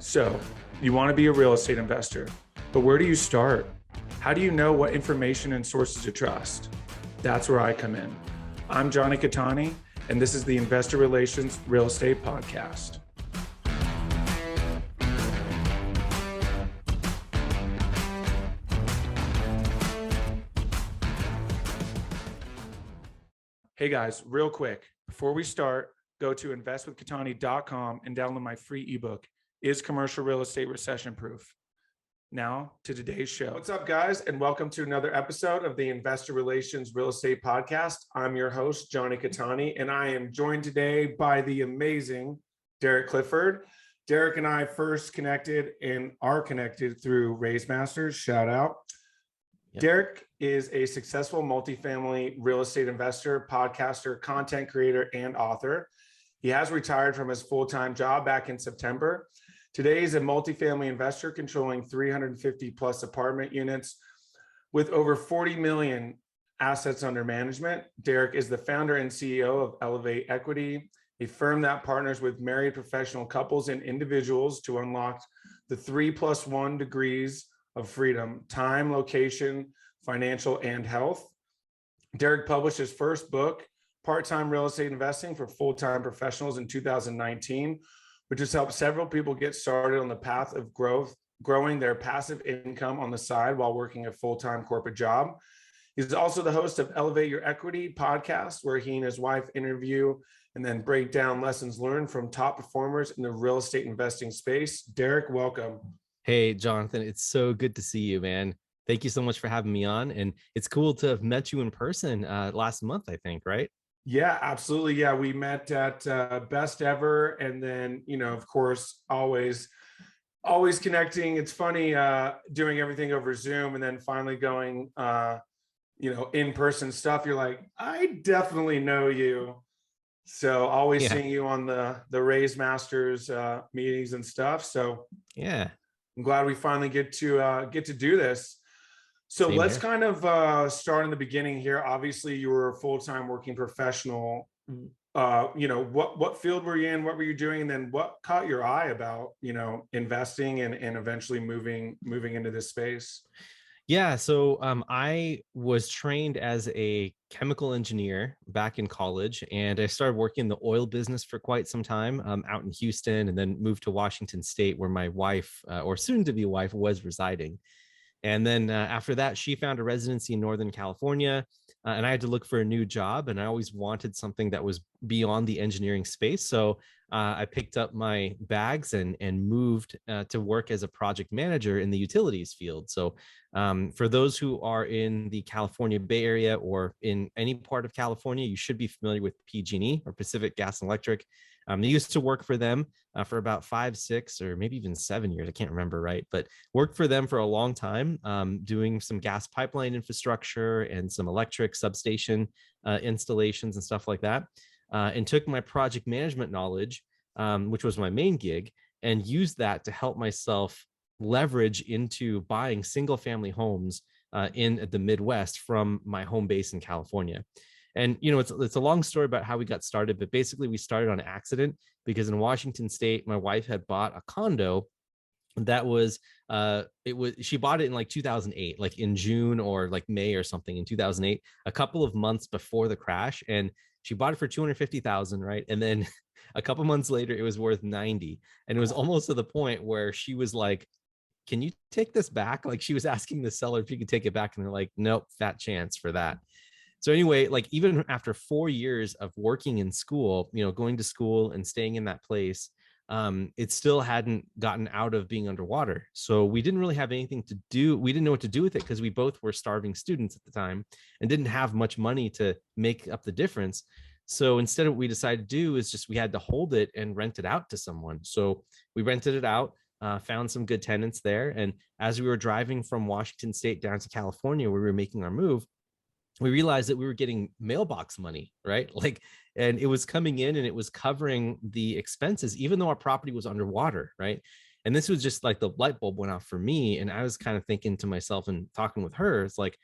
So, you want to be a real estate investor, but where do you start? How do you know what information and sources to trust? That's where I come in. I'm Jonny Cattani, and this is the Investor Relations Real Estate Podcast. Hey guys, real quick, before we start, go to investwithcattani.com and download my free ebook, Is Commercial Real Estate Recession Proof? Now to today's show. What's up, guys, and welcome to another episode of the Investor Relations Real Estate Podcast. I'm your host, Jonny Cattani, and I am joined today by the amazing Derek Clifford. Derek and I first connected and are connected through Raise Masters. Shout out. Yep. Derek is a successful multifamily real estate investor, podcaster, content creator, and author. He has retired from his full-time job back in September. Today, he's a multifamily investor controlling 350 plus apartment units with over 40 million assets under management. Derek is the founder and CEO of Elevate Equity, a firm that partners with married professional couples and individuals to unlock the 3+1 degrees of freedom: time, location, financial, and health. Derek published his first book, Part-Time Real Estate Investing for Full-Time Professionals, in 2019, which has helped several people get started on the path of growing their passive income on the side while working a full-time corporate job. He's also the host of Elevate Your Equity podcast, where he and his wife interview and then break down lessons learned from top performers in the real estate investing space. Derek, welcome. Hey, Jonathan, it's so good to see you, man. Thank you so much for having me on. And it's cool to have met you in person last month, I think, right? Yeah, absolutely. Yeah, we met at Best Ever. And then, of course, always connecting. It's funny doing everything over Zoom and then finally going, in-person stuff. You're like, I definitely know you. So always seeing you on the Raise Masters meetings and stuff. So yeah. I'm glad we finally get to do this. So let's kind of start in the beginning here. Obviously, you were a full-time working professional. What field were you in? What were you doing? And then what caught your eye about, investing and eventually moving into this space? Yeah, so I was trained as a chemical engineer back in college, and I started working in the oil business for quite some time out in Houston, and then moved to Washington State, where my wife, or soon-to-be wife, was residing. And then after that, she found a residency in Northern California, and I had to look for a new job, and I always wanted something that was beyond the engineering space. So I picked up my bags and moved to work as a project manager in the utilities field. So for those who are in the California Bay Area or in any part of California, you should be familiar with PG&E, or Pacific Gas and Electric. I used to work for them for about 5, 6, or maybe even 7 years. I can't remember, right? But worked for them for a long time, doing some gas pipeline infrastructure and some electric substation installations and stuff like that. And took my project management knowledge, which was my main gig, and used that to help myself leverage into buying single family homes in the Midwest from my home base in California. And, it's a long story about how we got started, but basically we started on accident because in Washington State, my wife had bought a condo that was, she bought it in like 2008, like in June or like May or something in 2008, a couple of months before the crash. And she bought it for $250,000, right? And then a couple months later, it was worth 90. And it was almost to the point where she was like, can you take this back? Like, she was asking the seller if he could take it back. And they're like, nope, fat chance for that. So anyway, like even after 4 years of working in school, going to school and staying in that place, it still hadn't gotten out of being underwater. So we didn't really have anything to do. We didn't know what to do with it because we both were starving students at the time and didn't have much money to make up the difference. So instead, what we decided to do is we had to hold it and rent it out to someone. So we rented it out, found some good tenants there. And as we were driving from Washington State down to California, where we were making our move, we realized that we were getting mailbox money, right? And it was coming in and it was covering the expenses, even though our property was underwater, right? And this was just like the light bulb went off for me. And I was kind of thinking to myself and talking with her, it's like,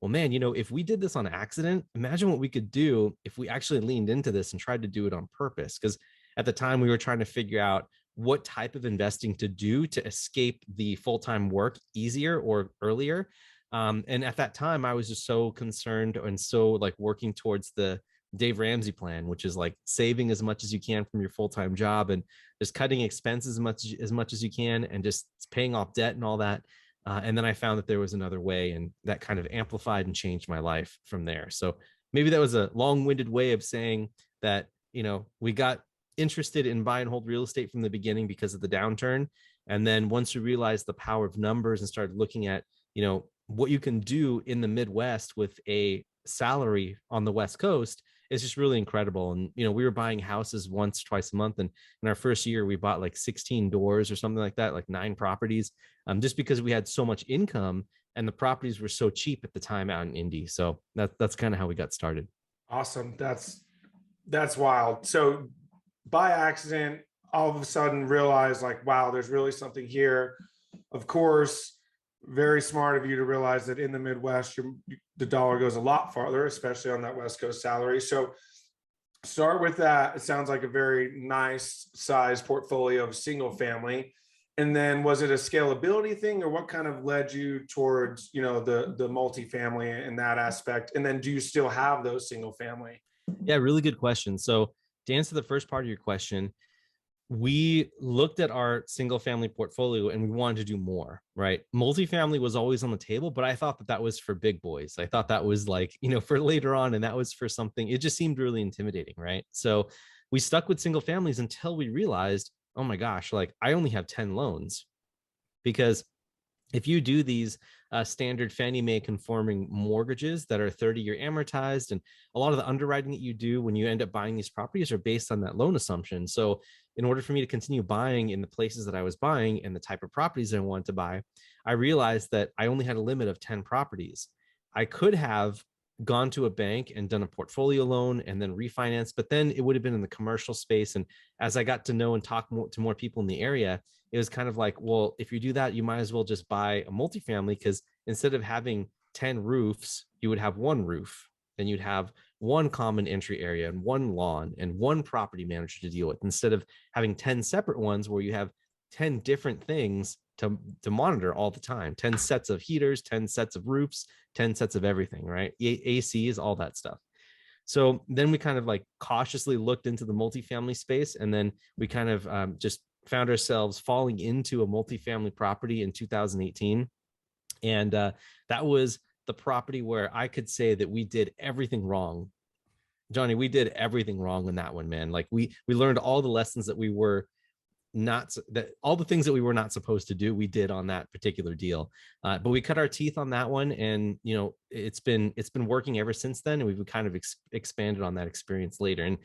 well, man, if we did this on accident, imagine what we could do if we actually leaned into this and tried to do it on purpose. Because at the time we were trying to figure out what type of investing to do to escape the full-time work easier or earlier. And at that time, I was just so concerned and so like working towards the Dave Ramsey plan, which is like saving as much as you can from your full-time job and just cutting expenses as much as you can and just paying off debt and all that. And then I found that there was another way, and that kind of amplified and changed my life from there. So maybe that was a long-winded way of saying that, we got interested in buy and hold real estate from the beginning because of the downturn. And then once we realized the power of numbers and started looking at, what you can do in the Midwest with a salary on the West Coast, is just really incredible. And, we were buying houses once, twice a month. And in our first year, we bought like 16 doors or something like that, like 9 properties, just because we had so much income and the properties were so cheap at the time out in Indy. So that's kind of how we got started. Awesome. That's wild. So by accident, all of a sudden realize like, wow, there's really something here. Of course, very smart of you to realize that in the Midwest, the dollar goes a lot farther, especially on that West Coast salary. So start with that. It sounds like a very nice size portfolio of single family. And then was it a scalability thing, or what kind of led you towards, the multifamily in that aspect? And then do you still have those single family? Yeah, really good question. So to answer the first part of your question, we looked at our single family portfolio and we wanted to do more, right? Multifamily was always on the table, but I thought that was for big boys. I thought that was like, for later on, and that was for something, it just seemed really intimidating, right? So we stuck with single families until we realized, oh my gosh, like I only have 10 loans. Because if you do these standard Fannie Mae conforming mortgages that are 30-year amortized, and a lot of the underwriting that you do when you end up buying these properties are based on that loan assumption. So in order for me to continue buying in the places that I was buying and the type of properties I wanted to buy, I realized that I only had a limit of 10 properties. I could have gone to a bank and done a portfolio loan and then refinanced, but then it would have been in the commercial space. And as I got to know and talk to more people in the area, it was kind of like, well, if you do that, you might as well just buy a multifamily, because instead of having 10 roofs, you would have one roof, and you'd have one common entry area and one lawn and one property manager to deal with, instead of having 10 separate ones where you have 10 different things to monitor all the time, 10 sets of heaters, 10 sets of roofs, 10 sets of everything, right? ACs, all that stuff. So then we kind of like cautiously looked into the multifamily space, and then we kind of just found ourselves falling into a multifamily property in 2018. And that was the property where I could say that we did everything wrong. Jonny, we did everything wrong in that one, man. Like we learned all the lessons that we were not, that all the things that we were not supposed to do, we did on that particular deal. But we cut our teeth on that one, and it's been working ever since then. And we've kind of expanded on that experience later. And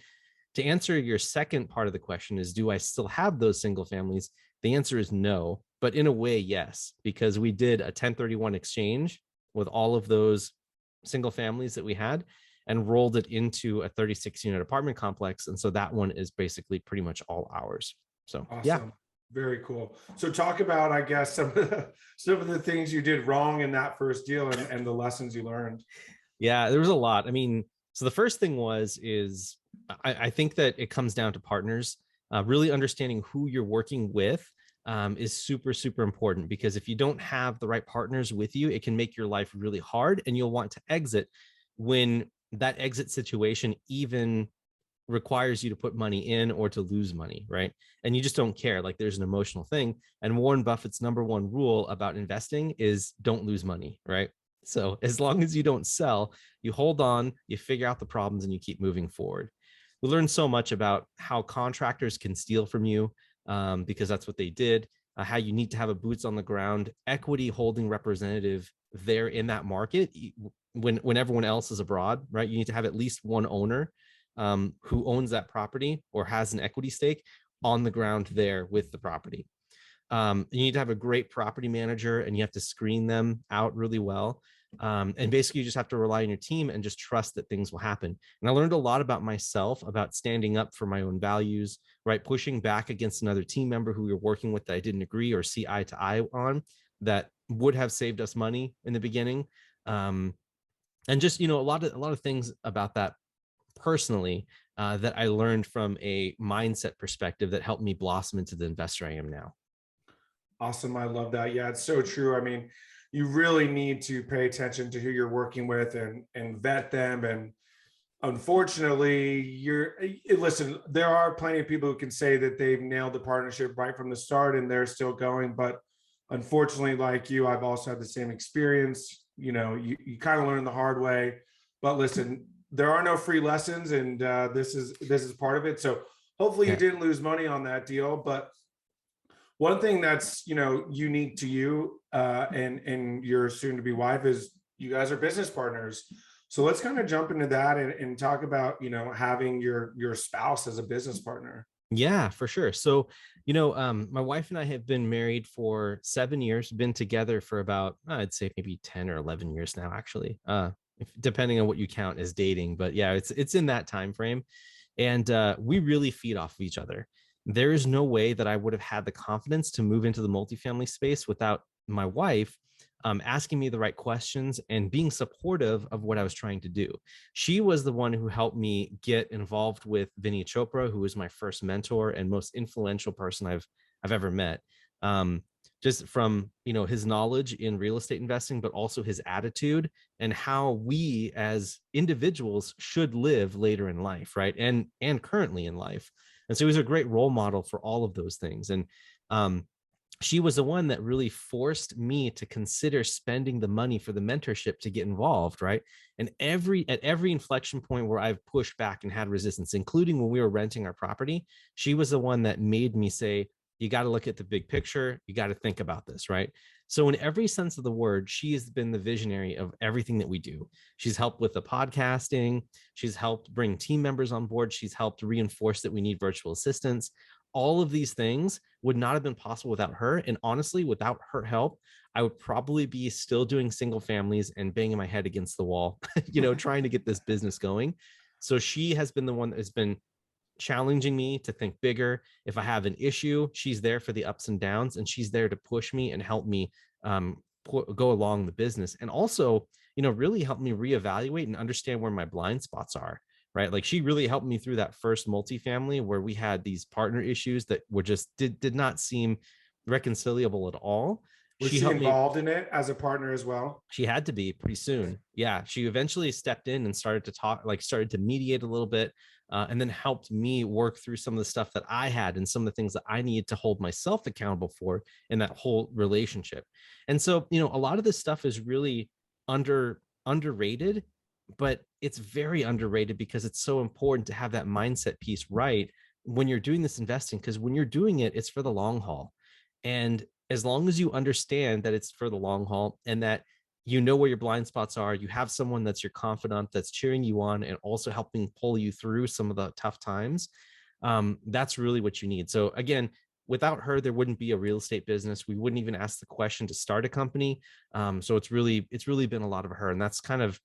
to answer your second part of the question is, do I still have those single families? The answer is no, but in a way, yes, because we did a 1031 exchange with all of those single families that we had and rolled it into a 36 unit apartment complex. And so that one is basically pretty much all ours. So, Awesome. yeah. Very cool. So talk about, I guess, some of the things you did wrong in that first deal and the lessons you learned. Yeah, there was a lot. I mean, so the first thing is I think that it comes down to partners. Really understanding who you're working with is super, super important, because if you don't have the right partners with you, it can make your life really hard, and you'll want to exit when that exit situation even requires you to put money in or to lose money, right? And you just don't care. Like there's an emotional thing. And Warren Buffett's number one rule about investing is don't lose money, right? So as long as you don't sell, you hold on, you figure out the problems, and you keep moving forward. We learned so much about how contractors can steal from you, because that's what they did, how you need to have a boots on the ground equity holding representative there in that market when everyone else is abroad, right? You need to have at least one owner who owns that property or has an equity stake on the ground there with the property. You need to have a great property manager, and you have to screen them out really well. And basically you just have to rely on your team and just trust that things will happen. And I learned a lot about myself, about standing up for my own values, right? Pushing back against another team member who you're working with that I didn't agree or see eye to eye on, that would have saved us money in the beginning. And just, a lot of things about that personally that I learned from a mindset perspective that helped me blossom into the investor I am now. Awesome. I love that. Yeah, it's so true. I mean, you really need to pay attention to who you're working with and vet them. And unfortunately, listen, there are plenty of people who can say that they've nailed the partnership right from the start and they're still going. But unfortunately, like you, I've also had the same experience. You kind of learn the hard way. But listen, there are no free lessons, and this is part of it. So hopefully you didn't lose money on that deal. But one thing that's unique to you and your soon-to-be wife is you guys are business partners. So let's kind of jump into that and talk about having your spouse as a business partner. Yeah, for sure. So, my wife and I have been married for 7 years, been together for about, I'd say maybe 10 or 11 years now, actually, depending on what you count as dating. But yeah, it's in that time frame. And we really feed off of each other. There is no way that I would have had the confidence to move into the multifamily space without my wife asking me the right questions and being supportive of what I was trying to do. She was the one who helped me get involved with Vinny Chopra, who was my first mentor and most influential person I've ever met. Just from his knowledge in real estate investing, but also his attitude and how we as individuals should live later in life, right? And currently in life. And so he was a great role model for all of those things. And she was the one that really forced me to consider spending the money for the mentorship to get involved, right? And at every inflection point where I've pushed back and had resistance, including when we were renting our property, she was the one that made me say, you got to look at the big picture. You got to think about this, right? So in every sense of the word, she has been the visionary of everything that we do. She's helped with the podcasting. She's helped bring team members on board. She's helped reinforce that we need virtual assistants. All of these things would not have been possible without her. And honestly, without her help, I would probably be still doing single families and banging my head against the wall, trying to get this business going. So she has been the one that has been challenging me to think bigger. If I have an issue, she's there for the ups and downs, and she's there to push me and help me go along the business. And also, really help me reevaluate and understand where my blind spots are, right? Like she really helped me through that first multifamily where we had these partner issues that were just did not seem reconcilable at all. Was she involved in it as a partner as well? She had to be pretty soon. Yeah. She eventually stepped in and started to mediate a little bit, and then helped me work through some of the stuff that I had and some of the things that I needed to hold myself accountable for in that whole relationship. And so, a lot of this stuff is really underrated, but it's very underrated because it's so important to have that mindset piece right when you're doing this investing, because when you're doing it, it's for the long haul. And as long as you understand that it's for the long haul and that where your blind spots are, you have someone that's your confidant that's cheering you on and also helping pull you through some of the tough times, that's really what you need. So again, without her, there wouldn't be a real estate business. We wouldn't even ask the question to start a company. So it's really been a lot of her. And that's kind of,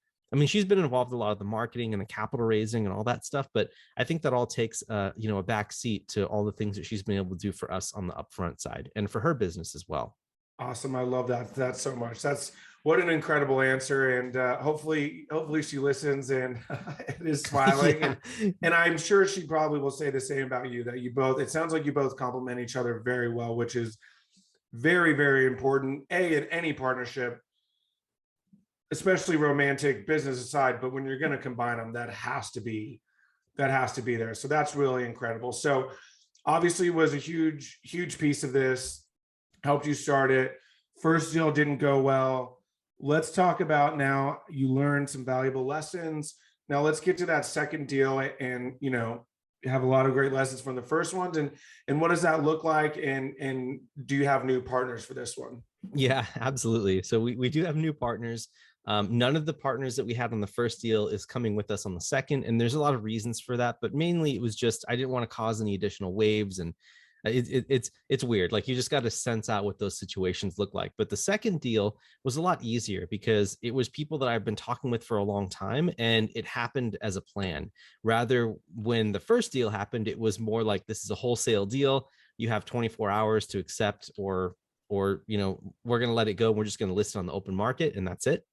she's been involved in a lot of the marketing and the capital raising and all that stuff, but I think that all takes, a back seat to all the things that she's been able to do for us on the upfront side and for her business as well. Awesome. I love that so much. That's what an incredible answer. And hopefully she listens and is smiling. Yeah. And I'm sure she probably will say the same about you, that it sounds like you both complement each other very well, which is very, very important, in any partnership, especially romantic, business aside. But when you're going to combine them, that has to be there. So that's really incredible. So obviously it was a huge, huge piece of this, helped you start it. First deal didn't go well. Let's talk about now you learned some valuable lessons. Now let's get to that second deal and, you have a lot of great lessons from the first ones. And what does that look like? And do you have new partners for this one? Yeah, absolutely. So we do have new partners. None of the partners that we had on the first deal is coming with us on the second. And there's a lot of reasons for that, but mainly it was just, I didn't want to cause any additional waves. And it's weird. Like you just got to sense out what those situations look like. But the second deal was a lot easier because it was people that I've been talking with for a long time, and it happened as a plan. Rather, when the first deal happened, it was more like, this is a wholesale deal. You have 24 hours to accept, or we're going to let it go. We're just going to list it on the open market, and that's it.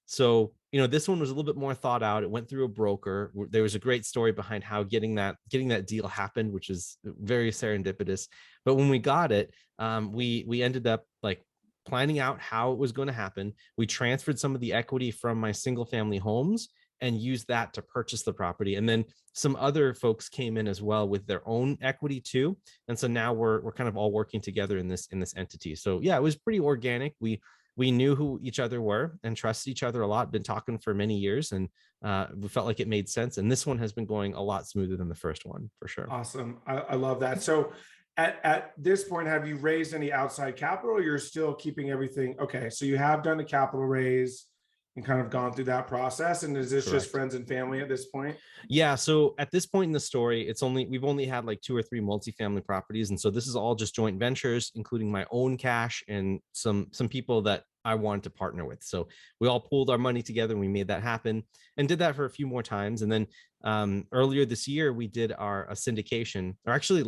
So this one was a little bit more thought out. It went through a broker. There was a great story behind how getting that deal happened, which is very serendipitous. But when we got it, we ended up like planning out how it was going to happen. We transferred some of the equity from my single family homes and used that to purchase the property. And then some other folks came in as well with their own equity too. And so now we're kind of all working together in this entity. So yeah, it was pretty organic. We knew who each other were and trusted each other a lot, been talking for many years, and we felt like it made sense. And this one has been going a lot smoother than the first one, for sure. Awesome. I love that. So at this point, have you raised any outside capital, or you're still keeping everything? Okay. So you have done a capital raise and kind of gone through that process. And is this Correct. just friends and family at this point? Yeah. So at this point in the story, we've only had like 2 or 3 multifamily properties. And so this is all just joint ventures, including my own cash and some people that I wanted to partner with. So we all pooled our money together and we made that happen, and did that for a few more times. And then earlier this year, we did a syndication, or actually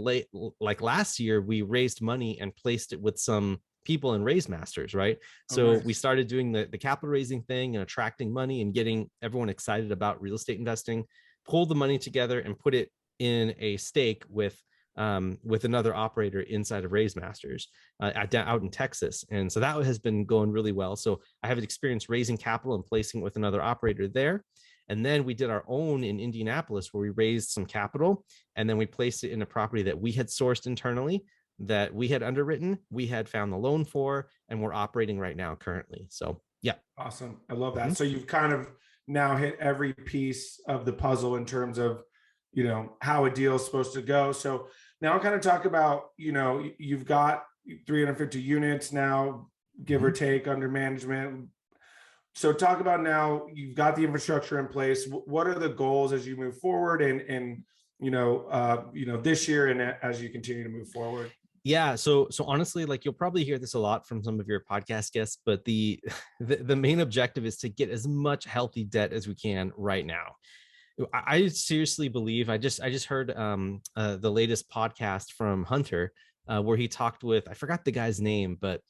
like last year, we raised money and placed it with some people in Raise Masters, right? So nice. we started doing the capital raising thing and attracting money and getting everyone excited about real estate investing, pulled the money together and put it in a stake with another operator inside of Raise Masters out in Texas. And so that has been going really well. So I have experience raising capital and placing it with another operator there. And then we did our own in Indianapolis, where we raised some capital and then we placed it in a property that we had sourced internally, that we had underwritten, we had found the loan for, and we're operating right now currently. So yeah. Awesome. I love that. So you've kind of now hit every piece of the puzzle in terms of, how a deal is supposed to go. So now I'll kind of talk about, you've got 350 units now, give or take, under management. So talk about now, you've got the infrastructure in place. What are the goals as you move forward and this year and as you continue to move forward? Yeah. So honestly, like, you'll probably hear this a lot from some of your podcast guests, but the main objective is to get as much healthy debt as we can right now. I seriously believe, I just heard the latest podcast from Hunter, where he talked with, I forgot the guy's name, but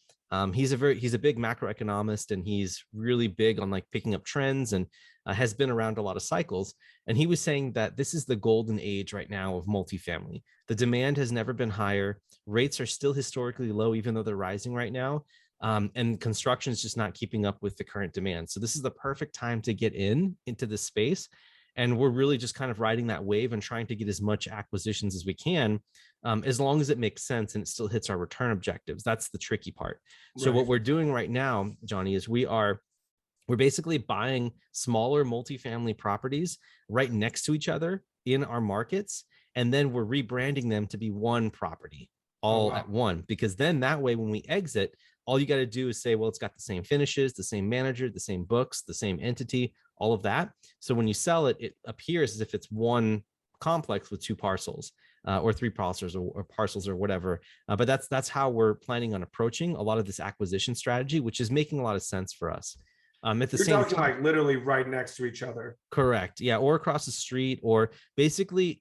he's a big macroeconomist, and he's really big on like picking up trends, and has been around a lot of cycles. And he was saying that this is the golden age right now of multifamily. The demand has never been higher. Rates are still historically low, even though they're rising right now. And construction is just not keeping up with the current demand. So this is the perfect time to get into this space. And we're really just kind of riding that wave and trying to get as much acquisitions as we can, as long as it makes sense and it still hits our return objectives. That's the tricky part. So what we're doing right now, Jonny, is we're basically buying smaller multifamily properties right next to each other in our markets. And then we're rebranding them to be one property all at one, because then that way, when we exit, all you got to do is say, well, it's got the same finishes, the same manager, the same books, the same entity, all of that. So when you sell it, it appears as if it's one complex with 2 parcels, or 3 parcels, or parcels, or whatever. But that's how we're planning on approaching a lot of this acquisition strategy, which is making a lot of sense for us. At the You're same talking time, like literally right next to each other. Correct. Yeah. Or across the street, or basically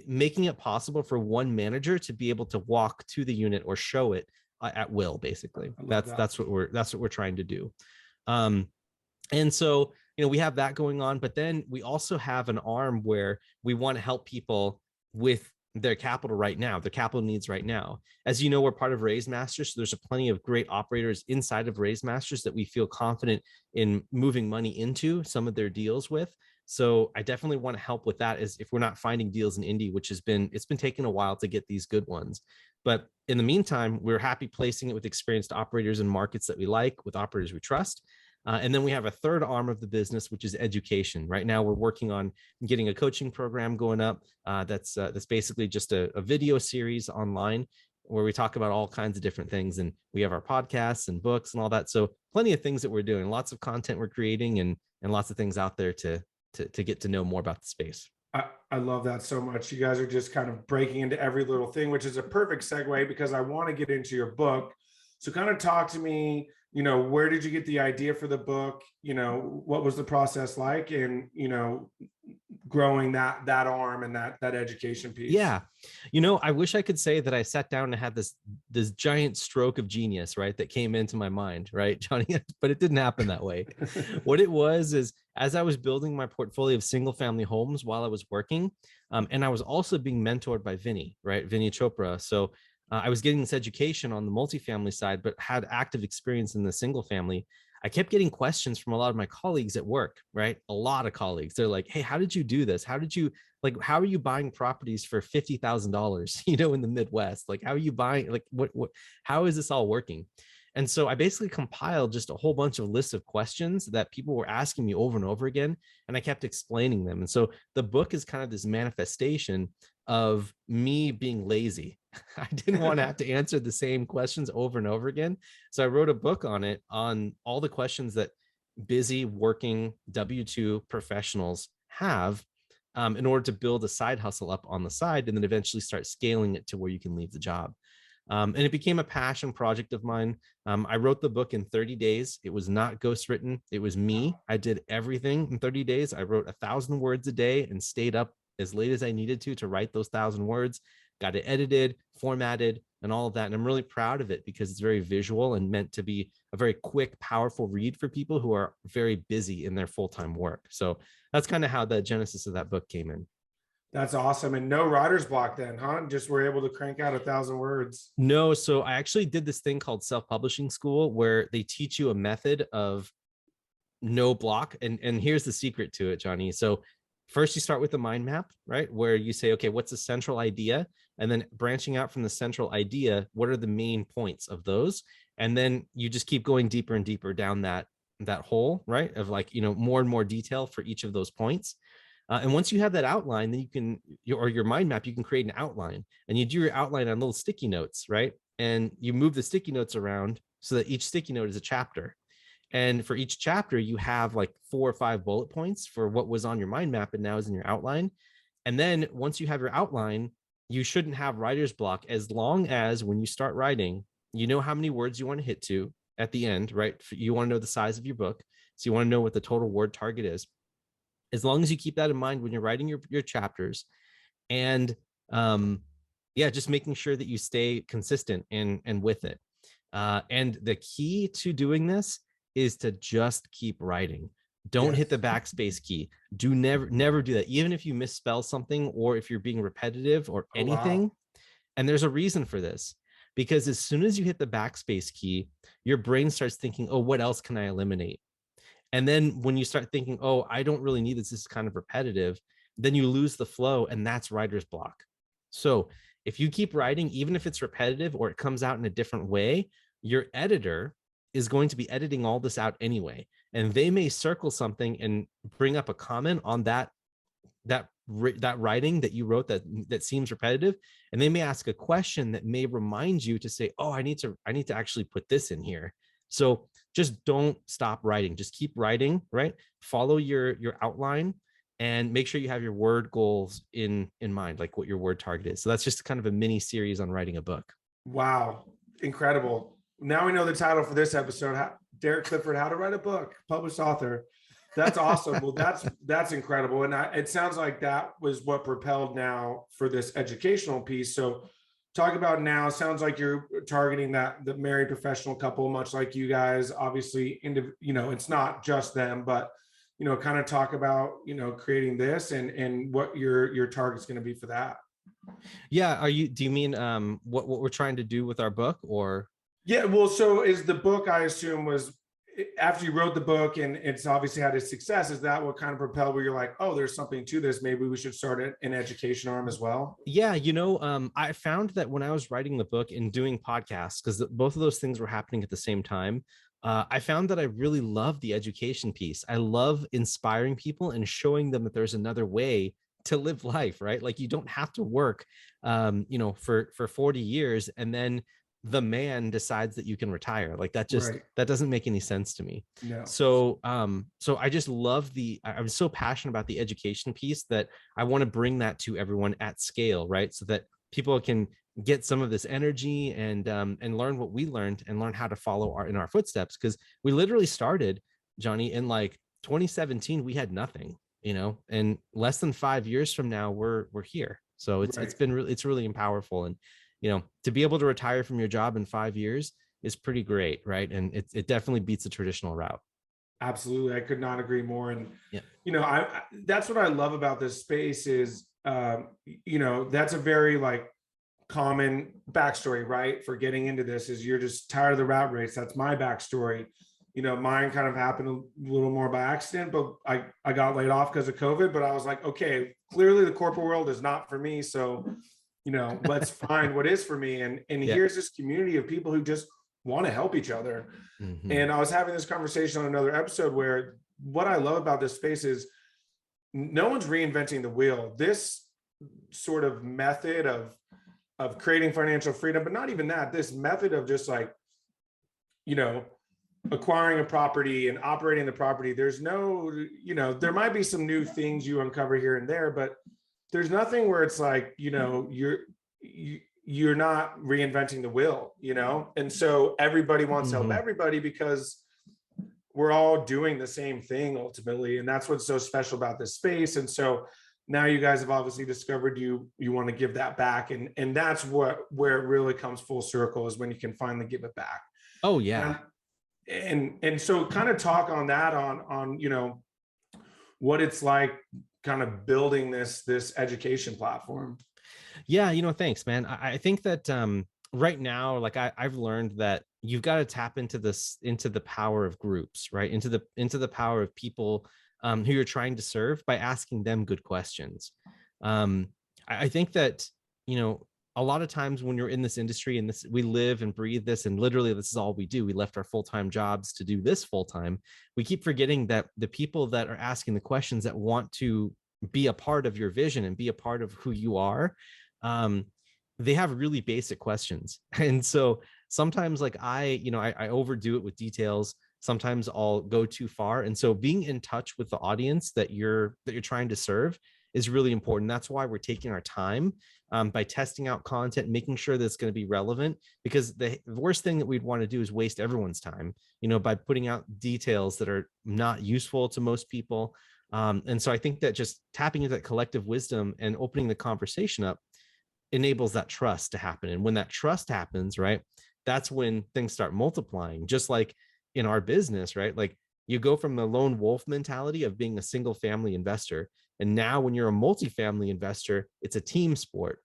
making it possible for one manager to be able to walk to the unit or show it at will. Basically, that's what we're trying to do. And so, we have that going on, but then we also have an arm where we want to help people with their capital right now, their capital needs right now. As you know, we're part of Raise Masters, so there's plenty of great operators inside of Raise Masters that we feel confident in moving money into some of their deals with. So I definitely want to help with that, as if we're not finding deals in Indy, which it's been taking a while to get these good ones. But in the meantime, we're happy placing it with experienced operators in markets that we like, with operators we trust. And then we have a third arm of the business, which is education. Right now, we're working on getting a coaching program going up. That's basically just a video series online where we talk about all kinds of different things. And we have our podcasts and books and all that. So plenty of things that we're doing, lots of content we're creating, and lots of things out there to get to know more about the space. I love that so much. You guys are just kind of breaking into every little thing, which is a perfect segue, because I want to get into your book. So kind of talk to me, where did you get the idea for the book? What was the process like? And, growing that arm and that education piece. Yeah. I wish I could say that I sat down and had this giant stroke of genius, right, that came into my mind, right, Jonny, but it didn't happen that way. What it was is, as I was building my portfolio of single family homes while I was working, and I was also being mentored by Vinny, right, Vinny Chopra. So I was getting this education on the multifamily side, but had active experience in the single family. I kept getting questions from a lot of my colleagues at work, right? A lot of colleagues. They're like, hey, how did you do this? How are you buying properties for $50,000, in the Midwest? Like, how are you buying, like, how is this all working? And so I basically compiled just a whole bunch of lists of questions that people were asking me over and over again. And I kept explaining them. And so the book is kind of this manifestation of me being lazy. I didn't want to have to answer the same questions over and over again. So I wrote a book on it, on all the questions that busy working W-2 professionals have, in order to build a side hustle up on the side, and then eventually start scaling it to where you can leave the job. And it became a passion project of mine. I wrote the book in 30 days. It was not ghostwritten. It was me. I did everything in 30 days. I wrote 1,000 words a day and stayed up as late as I needed to write those 1,000 words, got it edited, formatted, and all of that. And I'm really proud of it because it's very visual and meant to be a very quick, powerful read for people who are very busy in their full-time work. So that's kind of how the genesis of that book came in. That's awesome. And no writer's block then, huh? Just were able to crank out 1,000 words. No. So I actually did this thing called self-publishing school where they teach you a method of no block. And here's the secret to it, Jonny. So first you start with the mind map, right? Where you say, okay, what's the central idea? And then branching out from the central idea, what are the main points of those? And then you just keep going deeper and deeper down that hole, right? Of like, more and more detail for each of those points. And once you have that outline, then you can, or your mind map, you can create an outline, and you do your outline on little sticky notes, right? And you move the sticky notes around so that each sticky note is a chapter. And for each chapter, you have like 4 or 5 bullet points for what was on your mind map and now is in your outline. And then once you have your outline, you shouldn't have writer's block, as long as when you start writing, you know how many words you want to hit to at the end, right? You want to know the size of your book. So you want to know what the total word target is. As long as you keep that in mind when you're writing your chapters, and just making sure that you stay consistent and with it. And the key to doing this is to just keep writing. Don't hit the backspace key. Do never do that. Even if you misspell something, or if you're being repetitive or anything. Wow. And there's a reason for this, because as soon as you hit the backspace key, your brain starts thinking, oh, what else can I eliminate? And then when you start thinking, oh, I don't really need this, this is kind of repetitive, then you lose the flow, and that's writer's block. So if you keep writing, even if it's repetitive or it comes out in a different way, your editor is going to be editing all this out anyway. And they may circle something and bring up a comment on that writing that you wrote that seems repetitive. And they may ask a question that may remind you to say, oh, I need to actually put this in here. So just don't stop writing. Just keep writing, right? Follow your outline, and make sure you have your word goals in mind, like what your word target is. So that's just kind of a mini series on writing a book. Wow. Incredible. Now we know the title for this episode, Derek Clifford, How to Write a Book, published author. That's awesome. Well, that's incredible. And it sounds like that was what propelled now for this educational piece. So talk about now, sounds like you're targeting the married professional couple, much like you guys, obviously, it's not just them, but, kind of talk about, creating this and what your target's going to be for that. Yeah. Do you mean what we're trying to do with our book, or? Yeah. Well, so is the book, I assume, was after you wrote the book and it's obviously had its success, is that what kind of propelled where you're like, oh, there's something to this, maybe we should start an education arm as well? Yeah. I found that when I was writing the book and doing podcasts, because both of those things were happening at the same time, I found that I really love the education piece. I love inspiring people and showing them that there's another way to live life, right? Like, you don't have to work, for 40 years and then the man decides that you can retire. Like, that just, that doesn't make any sense to me. No. So I just love I'm so passionate about the education piece that I want to bring that to everyone at scale, right? So that people can get some of this energy and learn what we learned and learn how to follow in our footsteps. Because we literally started, Jonny, in like 2017. We had nothing, and less than 5 years from now, we're here. So it's been really, it's really powerful. And to be able to retire from your job in 5 years is pretty great, right? And it definitely beats the traditional route. Absolutely. I could not agree more. And, Yeah. that's what I love about this space is, that's a very like common backstory, right? For getting into this is you're just tired of the rat race. That's my backstory. Mine kind of happened a little more by accident, but I got laid off because of COVID, but I was like, okay, clearly the corporate world is not for me. So, let's find what is for me. And Yeah. here's this community of people who just want to help each other. Mm-hmm. And I was having this conversation on another episode where what I love about this space is no one's reinventing the wheel. This sort of method of creating financial freedom, but not even that, this method of just like, acquiring a property and operating the property. There's no, there might be some new things you uncover here and there, but there's nothing where it's like, you're not reinventing the wheel, and so everybody wants to help everybody because we're all doing the same thing ultimately. And that's what's so special about this space. And so now you guys have obviously discovered you want to give that back. And that's where it really comes full circle, is when you can finally give it back. Oh yeah. And so kind of talk on that, on what it's like kind of building this education platform. Yeah, thanks, man. I think that right now, like I've learned that you've got to tap into the power of groups, right? Into the power of people who you're trying to serve by asking them good questions. I think that, a lot of times when you're in this industry and we live and breathe this, and literally this is all we do. We left our full-time jobs to do this full-time. We keep forgetting that the people that are asking the questions, that want to be a part of your vision and be a part of who you are, they have really basic questions. And so sometimes like I overdo it with details. Sometimes I'll go too far. And so being in touch with the audience that you're trying to serve is really important. That's why we're taking our time by testing out content, making sure that it's going to be relevant, because the worst thing that we'd want to do is waste everyone's time, by putting out details that are not useful to most people. And so I think that just tapping into that collective wisdom and opening the conversation up enables that trust to happen. And when that trust happens, right, that's when things start multiplying, just like in our business, right? Like you go from the lone wolf mentality of being a single family investor. And now when you're a multifamily investor, it's a team sport.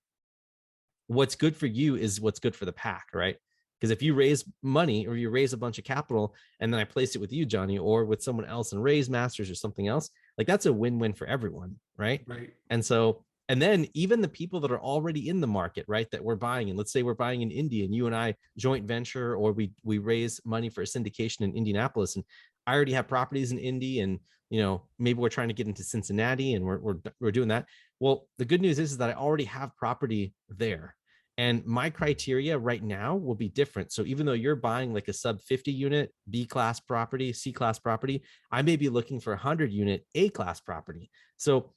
What's good for you is what's good for the pack, right? Because if you raise money or you raise a bunch of capital and then I place it with you, Jonny, or with someone else and raise masters or something else, like that's a win-win for everyone, right? Right. And so, and then even the people that are already in the market, right, that we're buying, and let's say we're buying in India and you and I joint venture, or we raise money for a syndication in Indianapolis, and I already have properties in Indy, and maybe we're trying to get into Cincinnati and we're doing that. Well, the good news is that I already have property there. And my criteria right now will be different. So even though you're buying like a sub 50 unit B class property, C class property, I may be looking for a 100 unit A class property. So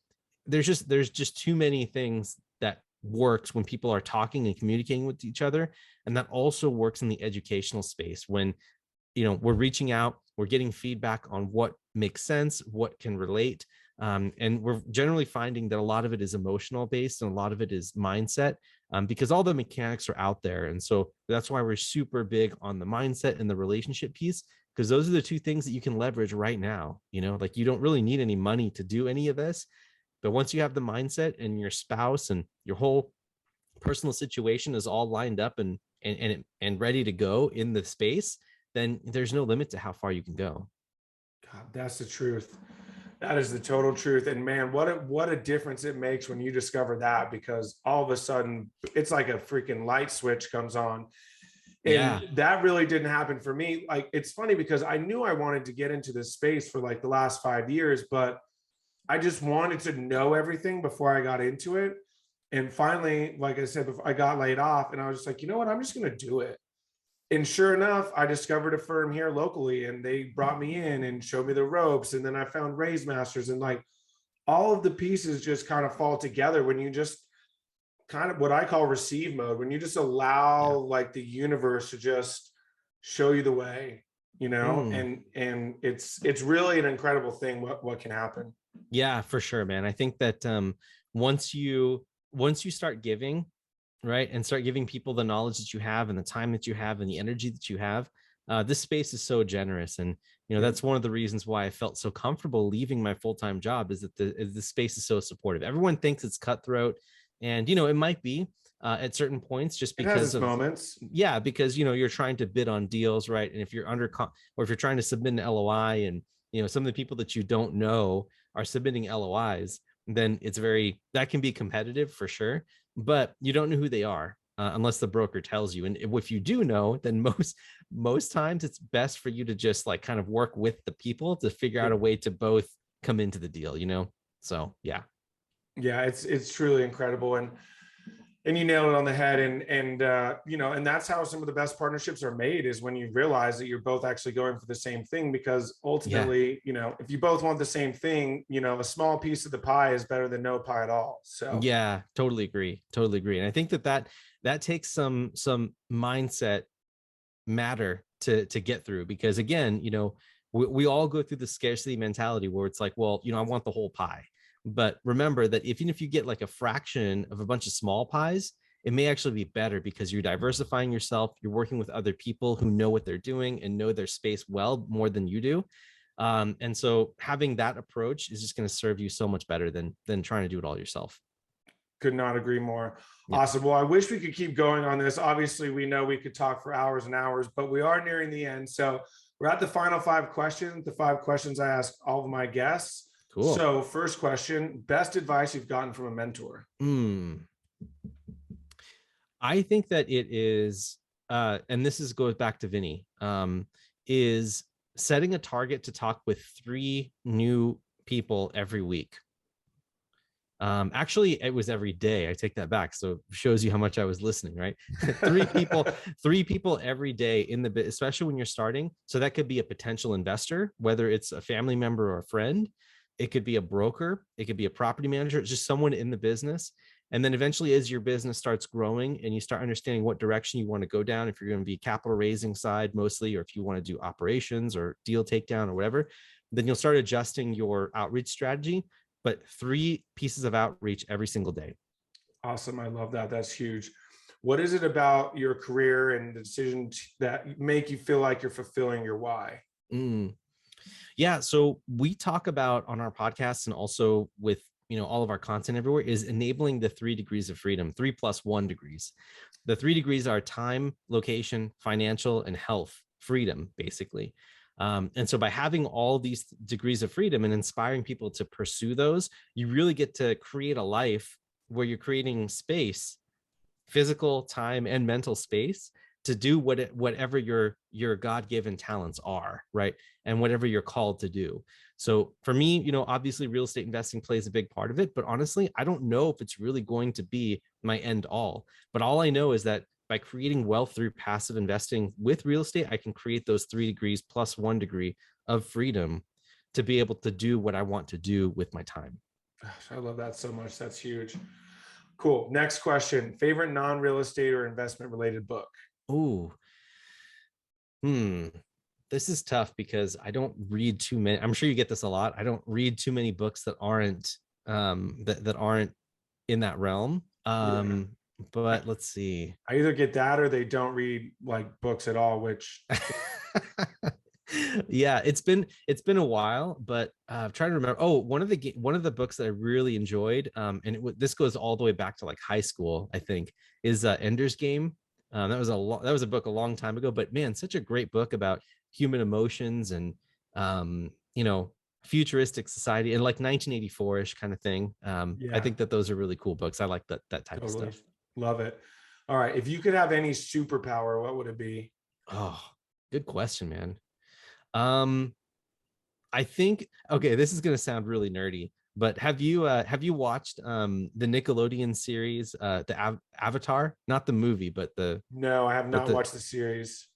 there's just too many things that works when people are talking and communicating with each other. And that also works in the educational space when, we're reaching out, we're getting feedback on what makes sense, what can relate. And we're generally finding that a lot of it is emotional based and a lot of it is mindset, because all the mechanics are out there. And so that's why we're super big on the mindset and the relationship piece, because those are the two things that you can leverage right now. Like you don't really need any money to do any of this. But once you have the mindset and your spouse and your whole personal situation is all lined up and ready to go in the space, then there's no limit to how far you can go. God, that's the truth. That is the total truth. And man, what a difference it makes when you discover that, because all of a sudden it's like a freaking light switch comes on. And that really didn't happen for me. Like, it's funny because I knew I wanted to get into this space for like the last 5 years, but I just wanted to know everything before I got into it. And finally, like I said, before I got laid off, and I was just like, you know what, I'm just going to do it. And sure enough, I discovered a firm here locally, and they brought me in and showed me the ropes. And then I found Raise Masters, and like all of the pieces just kind of fall together when you just kind of what I call receive mode, when you just allow Yeah. like the universe to just show you the way, Mm. and it's really an incredible thing what can happen. Yeah, for sure, man. I think that once you start giving, right, and start giving people the knowledge that you have and the time that you have and the energy that you have, this space is so generous. And Yeah. that's one of the reasons why I felt so comfortable leaving my full-time job, is that the space is so supportive. Everyone thinks it's cutthroat, and it might be at certain points, just It has because its of, moments. yeah, because you're trying to bid on deals, right? And if you're or if you're trying to submit an LOI, and some of the people that you don't know are submitting LOIs, then that can be competitive for sure, but you don't know who they are unless the broker tells you. And if you do know, then most times it's best for you to just like kind of work with the people to figure out Yeah. a way to both come into the deal. So yeah. Yeah, it's truly incredible, and you nailed it on the head, and that's how some of the best partnerships are made, is when you realize that you're both actually going for the same thing, because Yeah. ultimately, if you both want the same thing, a small piece of the pie is better than no pie at all. So Yeah, totally agree. Totally agree. And I think that takes some mindset matter to get through, because again, we all go through the scarcity mentality where it's like, well, I want the whole pie. But remember that even if you get like a fraction of a bunch of small pies, it may actually be better, because you're diversifying yourself, you're working with other people who know what they're doing and know their space well more than you do. And so having that approach is just going to serve you so much better than trying to do it all yourself. could not agree more. Yeah. Awesome. Well, I wish we could keep going on this. Obviously, we know we could talk for hours and hours, but we are nearing the end. So we're at the final 5 questions, the 5 questions I ask all of my guests. Cool. So first question, best advice you've gotten from a mentor? I think that it is, and goes back to Vinny, is setting a target to talk with 3 new people every week. Actually, it was every day. I take that back. So it shows you how much I was listening, right? 3 people every day in the bit, especially when you're starting. So that could be a potential investor, whether it's a family member or a friend. It could be a broker. It could be a property manager. It's just someone in the business. And then eventually, as your business starts growing and you start understanding what direction you want to go down, if you're going to be capital raising side mostly, or if you want to do operations or deal takedown or whatever, then you'll start adjusting your outreach strategy. But 3 pieces of outreach every single day. Awesome. I love that. That's huge. What is it about your career and the decision that make you feel like you're fulfilling your why? Yeah. So we talk about on our podcast, and also with all of our content everywhere, is enabling the 3 degrees of freedom, 3+1 degrees. The 3 degrees are time, location, financial, and health freedom, basically. And so by having all these degrees of freedom and inspiring people to pursue those, you really get to create a life where you're creating space, physical, time, and mental space, to do whatever your God-given talents are, right? And whatever you're called to do. So for me, obviously real estate investing plays a big part of it, but honestly, I don't know if it's really going to be my end all. But all I know is that by creating wealth through passive investing with real estate, I can create those 3 degrees plus 1 degree of freedom to be able to do what I want to do with my time. Gosh, I love that so much. That's huge. Cool. Next question. Favorite non-real estate or investment related book? Oh, this is tough because I don't read too many. I'm sure you get this a lot. I don't read too many books that aren't that aren't in that realm. Yeah. But let's see. I either get that or they don't read like books at all, which Yeah, it's been a while, but I'm trying to remember. Oh, one of the books that I really enjoyed, and this goes all the way back to like high school, I think, is Ender's Game. That was a book a long time ago, but man, such a great book about human emotions and futuristic society and like 1984ish kind of thing. I yeah, think that those are really cool books. I like that type of totally stuff. love it. All right. If you could have any superpower, what would it be? Oh, good question, man. Um, I think, okay, this is gonna sound really nerdy, but have you watched the Nickelodeon series, the Avatar? Not the movie, but No, I have but not the watched the series.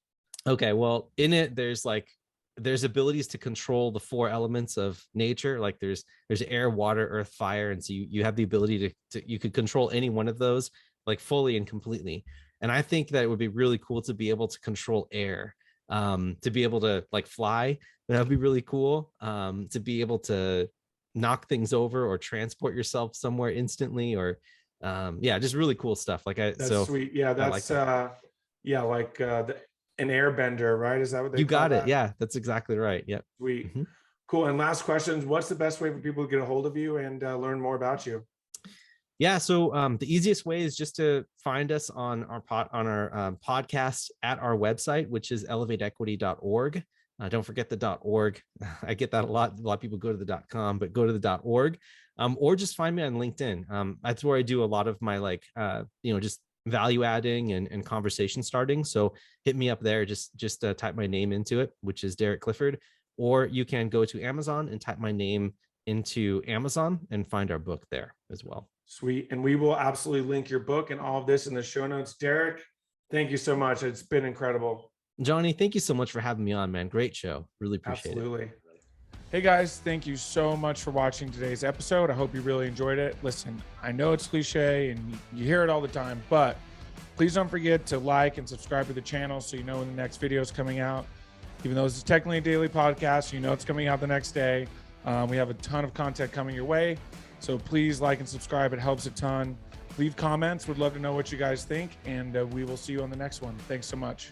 okay, well, in it there's like there's abilities to control the 4 elements of nature. Like there's air, water, earth, fire. And so you have the ability to you could control any one of those like fully and completely. And I think that it would be really cool to be able to control air, to be able to like fly. That would be really cool. To be able to knock things over or transport yourself somewhere instantly, or yeah, just really cool stuff. Like That's sweet. Yeah, that's yeah, like an airbender, right? Is that what they you call got it? that? Yeah, that's exactly right. Yep. Sweet. Cool. And last questions. What's the best way for people to get a hold of you and learn more about you? Yeah, so the easiest way is just to find us on our podcast at our website, which is elevateequity.org. Don't forget the .org. I get that a lot. A lot of people go to the .com, but go to the .org, or just find me on LinkedIn. That's where I do a lot of my like just value adding and conversation starting. So hit me up there. Just type my name into it, which is Derek Clifford, or you can go to Amazon and type my name into Amazon and find our book there as well. Sweet. And we will absolutely link your book and all of this in the show notes. Derek, thank you so much. It's been incredible. Jonny, thank you so much for having me on, man. Great show. Really appreciate it. Absolutely. Hey guys, thank you so much for watching today's episode. I hope you really enjoyed it. Listen, I know it's cliche and you hear it all the time, but please don't forget to like and subscribe to the channel so you know when the next video is coming out. Even though this is technically a daily podcast, you know it's coming out the next day. We have a ton of content coming your way. So please like and subscribe. It helps a ton. Leave comments. Would love to know what you guys think. And we will see you on the next one. Thanks so much.